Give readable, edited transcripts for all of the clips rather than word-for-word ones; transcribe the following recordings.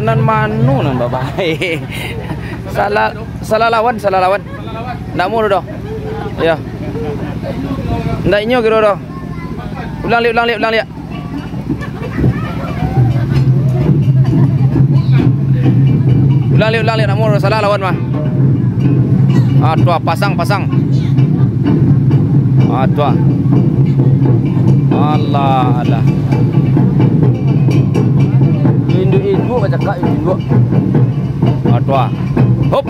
Nan manu nan babai. Salah lawan. Ndak mau dah. Ya. Ndak inyo kira dah. Ulang lihat. Ulang lihat nak mau salah lawan mah. Tua pasang. Tua. Allah. Induk macam kak induk. Tua. Hop.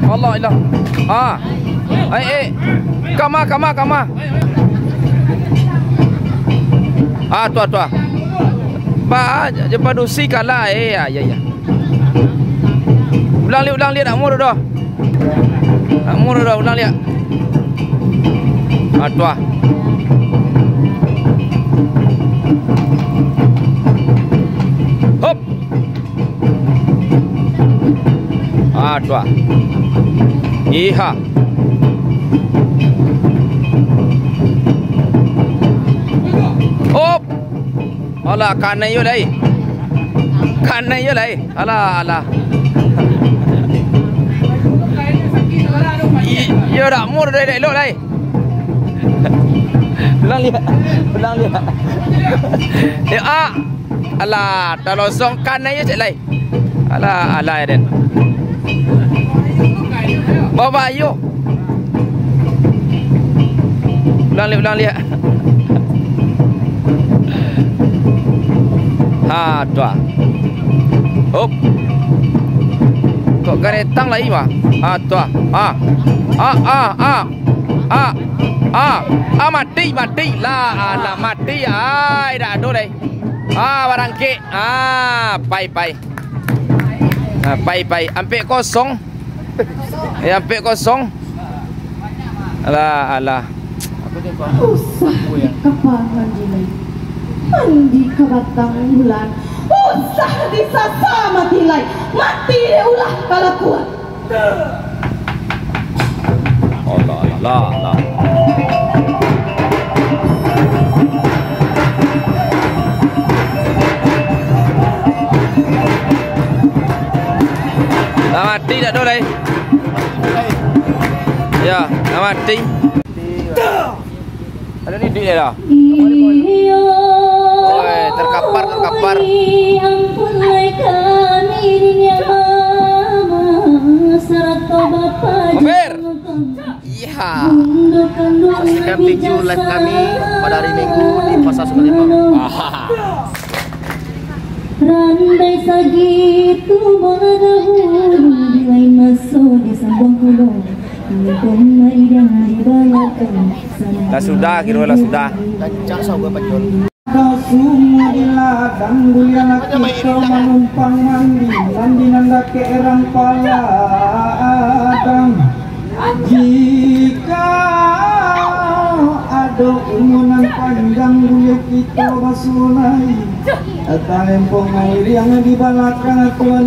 Allah ilah. Kama. Tua. Ba jepadusi kalah ya. Ulang lihat nak mur dah. Ulang lihat. Tua. Hop. Tua. Iha. Hop. Alah kanan yo lai. Alah. Yo dak mur dai elok lai. Ulang lihat. Alah, dah losong kanan yo cek lai. Alah Eden. Bawa yo. Ulang lihat. Tua. Hop. Kok garetang lagi mah? Tua. Mati lah. Mati. Dah ada deh. Barangke. Pai. Ampe kosong. Ampe kosong. Alah. Mandi ke batang bulan, usah disasa mati lai, mati dia ulah kalau kuat. Allah. Mati dah doi. Ya, mati. Ada ni dia dah. Terkapar. Amir. Iya. Saksikan video live kami pada hari Minggu di Pasar Sungai Limbang. Randai sagitu menadahulu lain masuk di sambung kulung. Sudah. Gancang sah gue pacul. Semua di ladang bulian kita menumpang mandi nanda ke erang paladang. Jika ada umunan panjang bulian kita basunai, talempong air yang di belakang tuan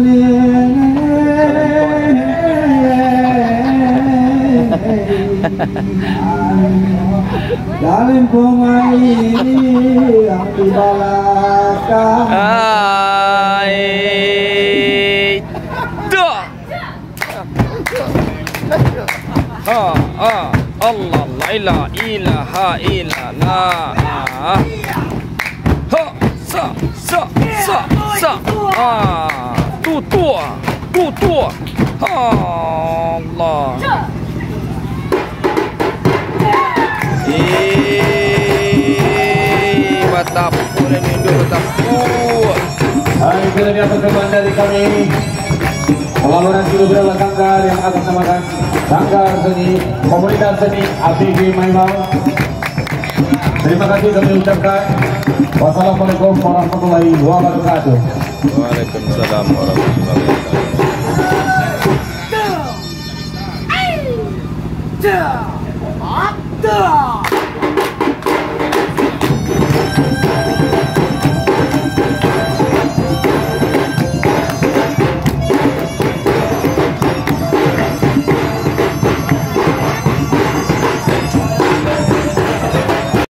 dalam pemain yang di belakang. Allah la ilaha illallah. Tutua. Allah. Batapu dan Indo batapu. Itu dia perkembangan dari kami. Pelaburan Cilebura Sanggar yang akan samakan Sanggar Seni Komunitas Seni APG Maibau. Terima kasih kami ucapkan. Wassalamualaikum warahmatullahi wabarakatuh. Waalaikumsalam warahmatullahi wabarakatuh.